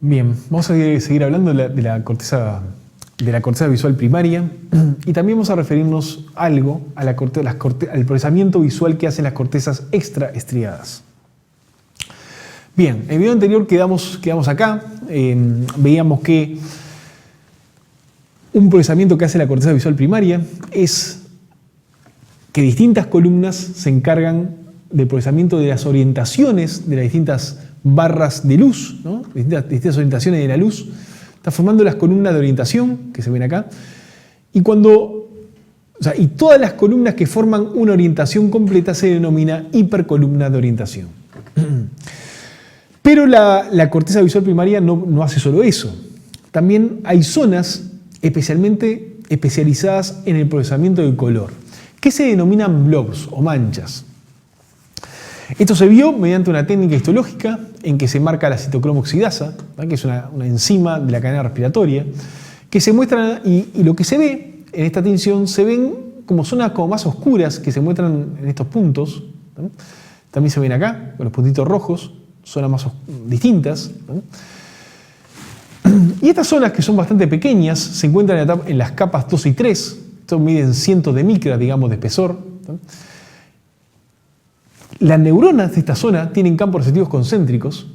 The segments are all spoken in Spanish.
Bien, vamos a seguir hablando de la corteza visual primaria y también vamos a referirnos algo a al procesamiento visual que hacen las cortezas extraestriadas. Bien, en el video anterior quedamos acá, veíamos que un procesamiento que hace la corteza visual primaria es que distintas columnas se encargan del procesamiento de las orientaciones de las distintas barras de luz, ¿no? distintas orientaciones de la luz. Está formando las columnas de orientación que se ven acá. Y todas las columnas que forman una orientación completa se denomina hipercolumna de orientación. Pero la corteza visual primaria no hace solo eso. También hay zonas especialmente especializadas en el procesamiento del color, que se denominan blobs o manchas. Esto se vio mediante una técnica histológica en que se marca la citocromo oxidasa, ¿vale? Que es una enzima de la cadena respiratoria, que se muestra, y lo que se ve en esta tinción, se ven como zonas como más oscuras que se muestran en estos puntos, ¿no? También se ven acá, con los puntitos rojos, zonas más distintas, ¿no? Y estas zonas, que son bastante pequeñas, se encuentran en las capas 2 y 3, estos miden cientos de micras, digamos, de espesor, ¿no? Las neuronas de esta zona tienen campos receptivos concéntricos,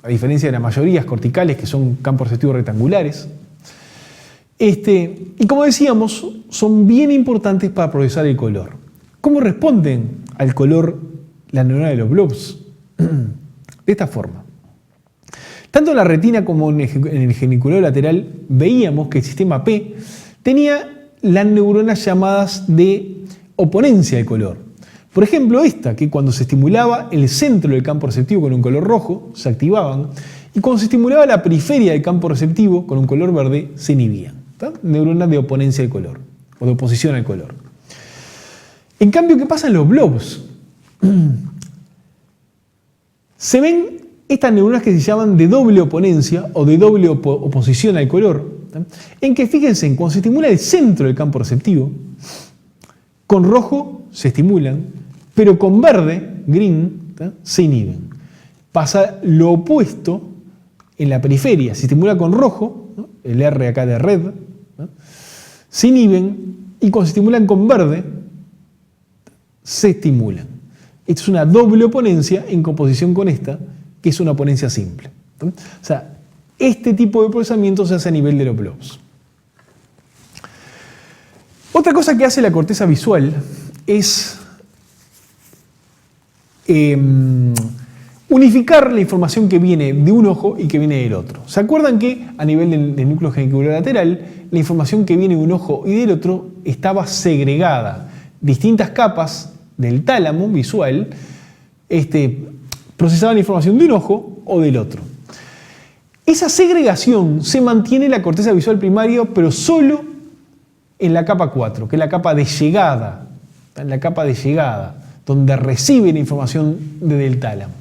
a diferencia de las mayorías corticales, que son campos receptivos rectangulares. Y como decíamos, son bien importantes para procesar el color. ¿Cómo responden al color las neuronas de los blobs? De esta forma. Tanto en la retina como en el geniculado lateral veíamos que el sistema P tenía las neuronas llamadas de oponencia del color. Por ejemplo, esta, que cuando se estimulaba el centro del campo receptivo con un color rojo, se activaban, y cuando se estimulaba la periferia del campo receptivo con un color verde, se inhibían. ¿Tá? Neuronas de oponencia del color, o de oposición al color. En cambio, ¿qué pasa en los blobs? Se ven estas neuronas que se llaman de doble oponencia o de doble oposición al color, ¿tá? En que, fíjense, cuando se estimula el centro del campo receptivo, con rojo se estimulan, pero con verde, green, ¿tá? Se inhiben. Pasa lo opuesto en la periferia. Se estimula con rojo, ¿no? El R acá de red, ¿no? Se inhiben, y cuando se estimulan con verde, se estimulan. Esto es una doble oponencia en composición con esta, que es una oponencia simple. ¿No? O sea, este tipo de procesamiento se hace a nivel de los blobs. Otra cosa que hace la corteza visual es unificar la información que viene de un ojo y que viene del otro. ¿Se acuerdan que a nivel del núcleo genicular lateral, la información que viene de un ojo y del otro estaba segregada? Distintas capas del tálamo visual procesaban la información de un ojo o del otro. Esa segregación se mantiene en la corteza visual primaria, pero solo en la capa 4, que es la capa de llegada, en la capa de llegada, donde recibe la información desde el tálamo.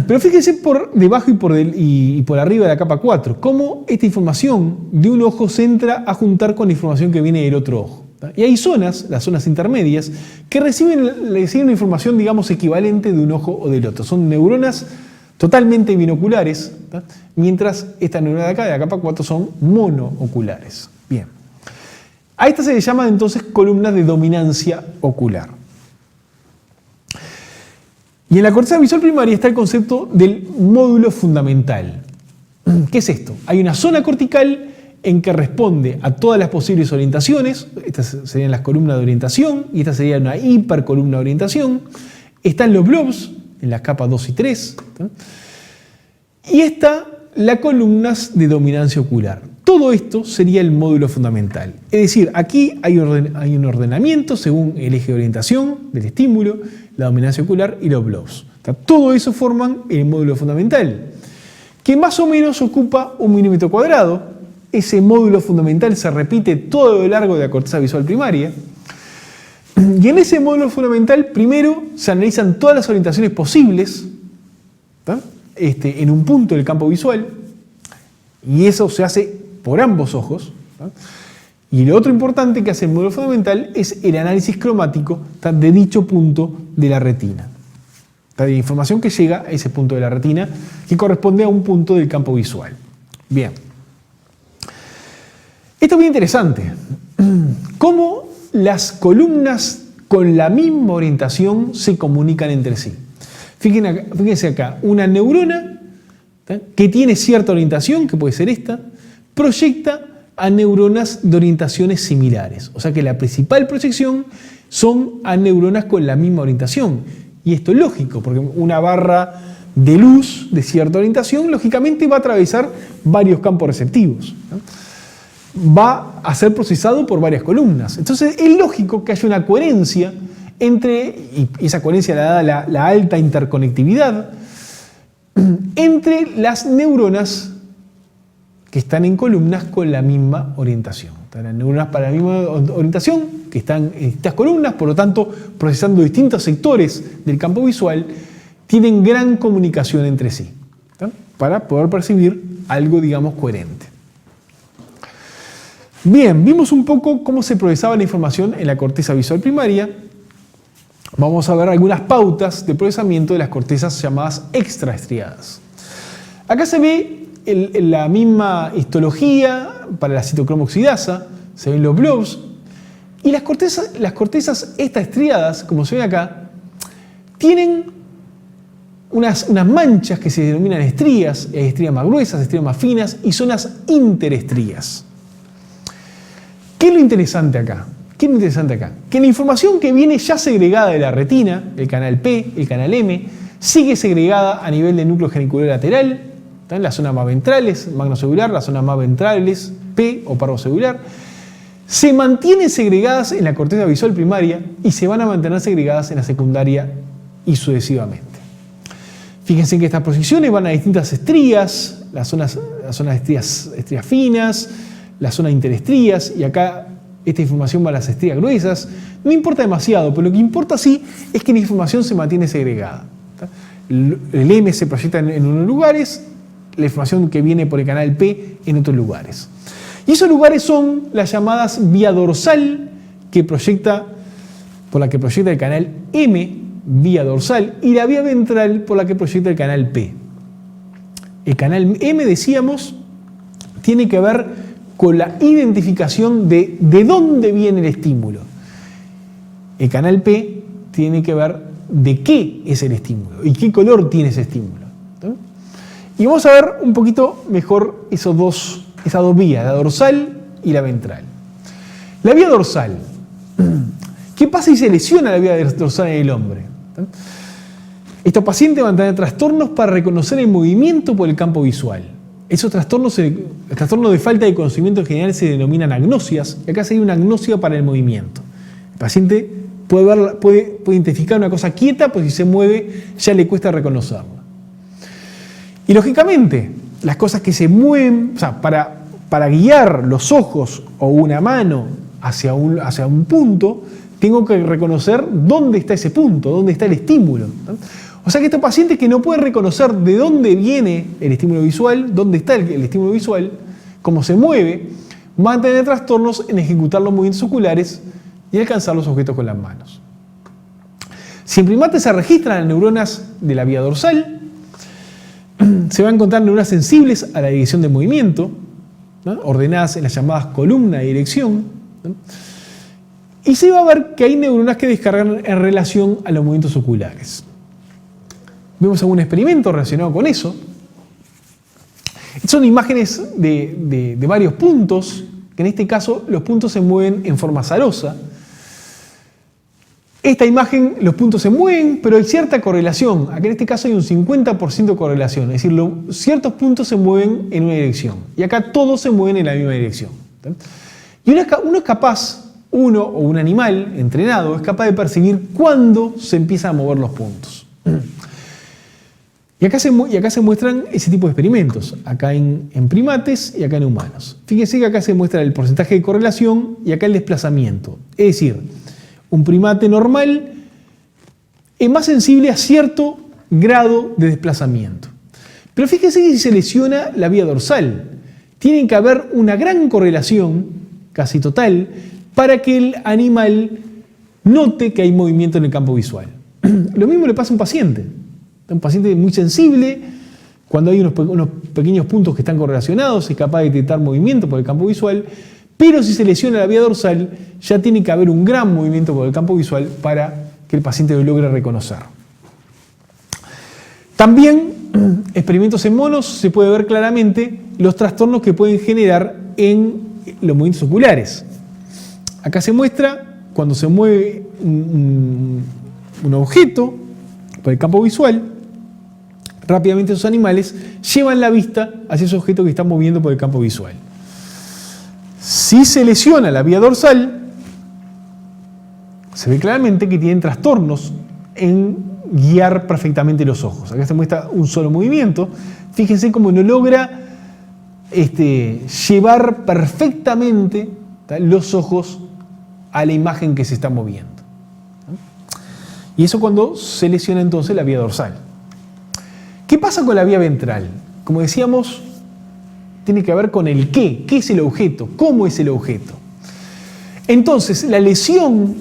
Pero fíjense por debajo y por arriba de la capa 4, cómo esta información de un ojo se entra a juntar con la información que viene del otro ojo. Y hay zonas, las zonas intermedias, que reciben la información, digamos, equivalente de un ojo o del otro. Son neuronas totalmente binoculares, ¿tá? Mientras estas neuronas de acá, de la capa 4, son monooculares. Bien. A estas se les llama entonces columnas de dominancia ocular. Y en la corteza visual primaria está el concepto del módulo fundamental. ¿Qué es esto? Hay una zona cortical en que responde a todas las posibles orientaciones. Estas serían las columnas de orientación y esta sería una hipercolumna de orientación. Están los blobs en las capas 2 y 3. ¿tá? Y está las columnas de dominancia ocular. Todo esto sería el módulo fundamental. Es decir, aquí hay un ordenamiento según el eje de orientación del estímulo, la dominancia ocular y los blobs. Todo eso forman el módulo fundamental, que más o menos ocupa 1 milímetro cuadrado. Ese módulo fundamental se repite todo lo largo de la corteza visual primaria. Y en ese módulo fundamental, primero se analizan todas las orientaciones posibles, ¿tá? En un punto del campo visual, y eso se hace por ambos ojos. ¿tá? Y lo otro importante que hace el módulo fundamental es el análisis cromático, ¿tá? De dicho punto de la retina. La información que llega a ese punto de la retina, que corresponde a un punto del campo visual. Bien. Esto es muy interesante. ¿Cómo las columnas con la misma orientación se comunican entre sí? Fíjense acá, una neurona que tiene cierta orientación, que puede ser esta, proyecta a neuronas de orientaciones similares. O sea que la principal proyección son a neuronas con la misma orientación. Y esto es lógico, porque una barra de luz de cierta orientación, lógicamente va a atravesar varios campos receptivos, ¿no? Va a ser procesado por varias columnas. Entonces es lógico que haya una coherencia entre, y esa coherencia la da la alta interconectividad, entre las neuronas que están en columnas con la misma orientación. Las neuronas para la misma orientación que están en estas columnas, por lo tanto, procesando distintos sectores del campo visual, tienen gran comunicación entre sí, ¿tá? Para poder percibir algo, digamos, coherente. Bien, vimos un poco cómo se procesaba la información en la corteza visual primaria. Vamos a ver algunas pautas de procesamiento de las cortezas llamadas extraestriadas. Acá se ve la misma histología para la citocromo oxidasa, se ven los blobs, y las cortezas extraestriadas, como se ve acá, tienen unas manchas que se denominan estrías, hay estrías más gruesas, estrías más finas y zonas interestrías. ¿Qué es lo interesante acá? Que la información que viene ya segregada de la retina, el canal P, el canal M, sigue segregada a nivel del núcleo genicular lateral, en las zonas más ventrales, magnocelular, las zonas más ventrales, P o parvocelular, se mantienen segregadas en la corteza visual primaria y se van a mantener segregadas en la secundaria y sucesivamente. Fíjense que estas proyecciones van a distintas estrías, las zonas estrías finas, las zonas interestrías, y acá esta información va a las estrías gruesas. No importa demasiado, pero lo que importa sí es que la información se mantiene segregada. El M se proyecta en unos lugares, la información que viene por el canal P en otros lugares. Y esos lugares son las llamadas vía dorsal, por la que proyecta el canal M, vía dorsal, y la vía ventral por la que proyecta el canal P. El canal M, decíamos, tiene que ver con la identificación de dónde viene el estímulo. El canal P tiene que ver de qué es el estímulo y qué color tiene ese estímulo. ¿No? Y vamos a ver un poquito mejor esas dos vías, la dorsal y la ventral. La vía dorsal. ¿Qué pasa si se lesiona la vía dorsal en el hombre? Estos pacientes van a tener trastornos para reconocer el movimiento por el campo visual. Esos trastornos de falta de conocimiento en general se denominan agnosias, y acá sería una agnosia para el movimiento. El paciente puede identificar una cosa quieta, pues si se mueve ya le cuesta reconocerla. Y lógicamente, las cosas que se mueven, o sea, para guiar los ojos o una mano hacia un punto, tengo que reconocer dónde está ese punto, dónde está el estímulo, ¿no? O sea que estos pacientes que no pueden reconocer de dónde viene el estímulo visual, dónde está el estímulo visual, cómo se mueve, van a tener trastornos en ejecutar los movimientos oculares y alcanzar los objetos con las manos. Si en primates se registran las neuronas de la vía dorsal, se van a encontrar neuronas sensibles a la dirección del movimiento, ¿no? Ordenadas en las llamadas columna de dirección, ¿no? Y se va a ver que hay neuronas que descargan en relación a los movimientos oculares. Vemos algún experimento relacionado con eso. Son imágenes de varios puntos, que en este caso los puntos se mueven en forma azarosa. Esta imagen, los puntos se mueven, pero hay cierta correlación. Aquí en este caso hay un 50% de correlación, es decir, ciertos puntos se mueven en una dirección. Y acá todos se mueven en la misma dirección. Y uno o un animal entrenado es capaz de percibir cuándo se empiezan a mover los puntos. Y acá se muestran ese tipo de experimentos, acá en primates y acá en humanos. Fíjense que acá se muestra el porcentaje de correlación y acá el desplazamiento. Es decir, un primate normal es más sensible a cierto grado de desplazamiento. Pero fíjense que si se lesiona la vía dorsal, tiene que haber una gran correlación, casi total, para que el animal note que hay movimiento en el campo visual. Lo mismo le pasa a un paciente. Un paciente muy sensible, cuando hay unos pequeños puntos que están correlacionados, es capaz de detectar movimiento por el campo visual, pero si se lesiona la vía dorsal, ya tiene que haber un gran movimiento por el campo visual para que el paciente lo logre reconocer. También, experimentos en monos, se puede ver claramente los trastornos que pueden generar en los movimientos oculares. Acá se muestra cuando se mueve un objeto por el campo visual, rápidamente esos animales llevan la vista hacia ese objeto que están moviendo por el campo visual. Si se lesiona la vía dorsal, se ve claramente que tienen trastornos en guiar perfectamente los ojos. Acá se muestra un solo movimiento. Fíjense cómo no logra llevar perfectamente los ojos a la imagen que se está moviendo. Y eso cuando se lesiona entonces la vía dorsal. ¿Qué pasa con la vía ventral? Como decíamos, tiene que ver con el qué. ¿Qué es el objeto? ¿Cómo es el objeto? Entonces, la lesión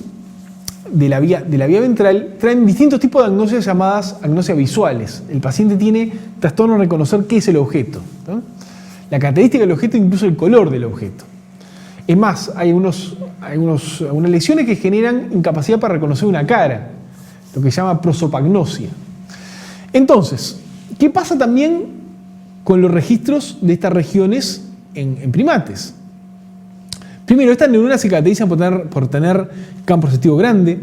de la vía ventral traen distintos tipos de agnosias llamadas agnosias visuales. El paciente tiene trastorno en reconocer qué es el objeto, ¿no? La característica del objeto, incluso el color del objeto. Es más, hay algunas lesiones que generan incapacidad para reconocer una cara, lo que se llama prosopagnosia. Entonces, ¿qué pasa también con los registros de estas regiones en primates? Primero, estas neuronas se caracterizan por tener campo receptivo grande,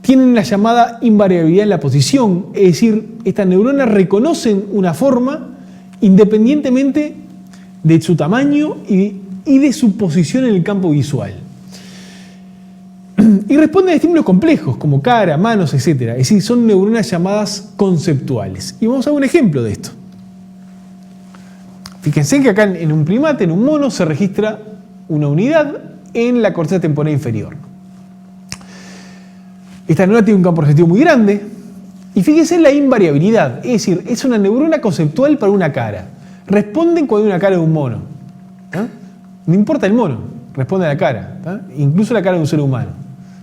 tienen la llamada invariabilidad en la posición, es decir, estas neuronas reconocen una forma independientemente de su tamaño y de su posición en el campo visual. Y responden a estímulos complejos, como cara, manos, etc. Es decir, son neuronas llamadas conceptuales. Y vamos a ver un ejemplo de esto. Fíjense que acá en un primate, en un mono, se registra una unidad en la corteza temporal inferior. Esta neurona tiene un campo receptivo muy grande. Y fíjense en la invariabilidad, es decir, es una neurona conceptual para una cara. Responden cuando hay una cara de un mono. ¿Ah? No importa el mono, responde a la cara, ¿tá? Incluso la cara de un ser humano.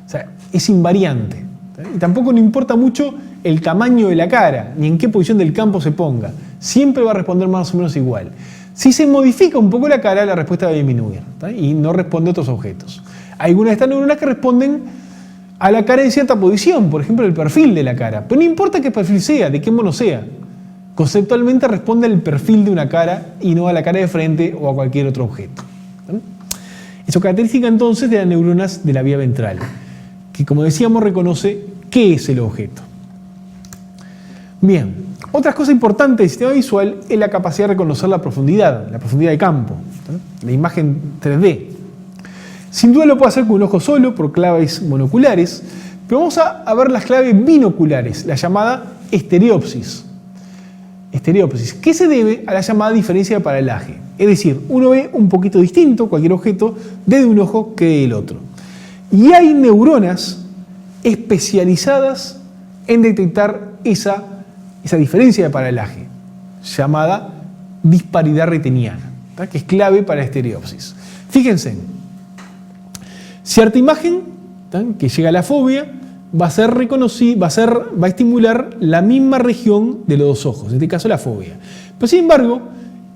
O sea, es invariante. ¿tá? Y tampoco no importa mucho el tamaño de la cara, ni en qué posición del campo se ponga. Siempre va a responder más o menos igual. Si se modifica un poco la cara, la respuesta va a disminuir, ¿tá? Y no responde a otros objetos. Hay algunas de estas neuronas que responden a la cara en cierta posición, por ejemplo, el perfil de la cara. Pero no importa qué perfil sea, de qué mono sea. Conceptualmente responde al perfil de una cara y no a la cara de frente o a cualquier otro objeto. Eso es característica entonces de las neuronas de la vía ventral, que como decíamos reconoce qué es el objeto. Bien, otra cosa importante del sistema visual es la capacidad de reconocer la profundidad de campo, ¿sí? La imagen 3D. Sin duda lo puede hacer con un ojo solo, por claves monoculares, pero vamos a ver las claves binoculares, la llamada estereopsis. Estereopsis, que se debe a la llamada diferencia de paralaje. Es decir, uno ve un poquito distinto cualquier objeto desde un ojo que del otro. Y hay neuronas especializadas en detectar esa diferencia de paralaje, llamada disparidad retiniana, ¿tá? Que es clave para la estereopsis. Fíjense, cierta imagen, ¿tá? Que llega a la fobia va a ser reconocida, va a estimular la misma región de los dos ojos, en este caso la fobia. Pero sin embargo,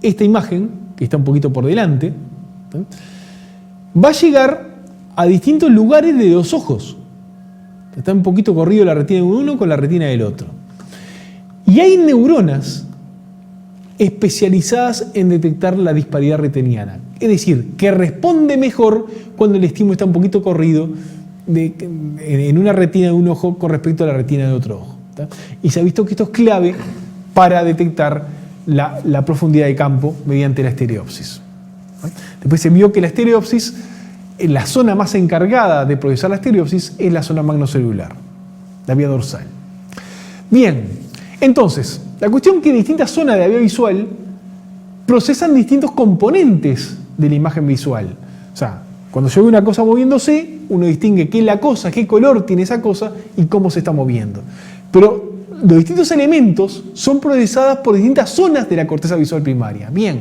esta imagen, que está un poquito por delante, ¿tá? Va a llegar a distintos lugares de los ojos. Está un poquito corrido la retina de uno con la retina del otro. Y hay neuronas especializadas en detectar la disparidad retiniana. Es decir, que responde mejor cuando el estímulo está un poquito corrido en una retina de un ojo con respecto a la retina de otro ojo. ¿Tá? Y se ha visto que esto es clave para detectar la profundidad de campo mediante la estereopsis. ¿Tá? Después se vio que la estereopsis, la zona más encargada de procesar la estereopsis es la zona magnocelular, la vía dorsal. Bien, entonces, la cuestión es que distintas zonas de la vía visual procesan distintos componentes de la imagen visual. O sea, cuando yo veo una cosa moviéndose, uno distingue qué es la cosa, qué color tiene esa cosa y cómo se está moviendo. Pero los distintos elementos son procesados por distintas zonas de la corteza visual primaria. Bien,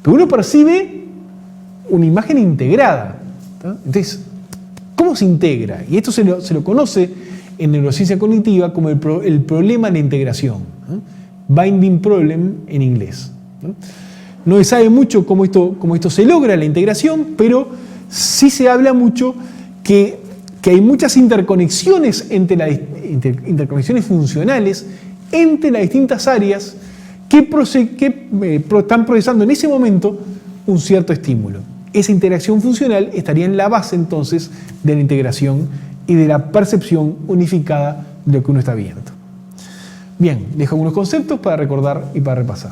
pero uno percibe una imagen integrada. ¿Tá? Entonces, ¿cómo se integra? Y esto se lo conoce en neurociencia cognitiva como el problema de integración, ¿no? Binding problem en inglés, ¿no? No se sabe mucho cómo esto se logra, la integración, pero sí se habla mucho que hay muchas interconexiones interconexiones funcionales entre las distintas áreas que están procesando en ese momento un cierto estímulo. Esa interacción funcional estaría en la base entonces de la integración y de la percepción unificada de lo que uno está viendo. Bien, dejo algunos conceptos para recordar y para repasar.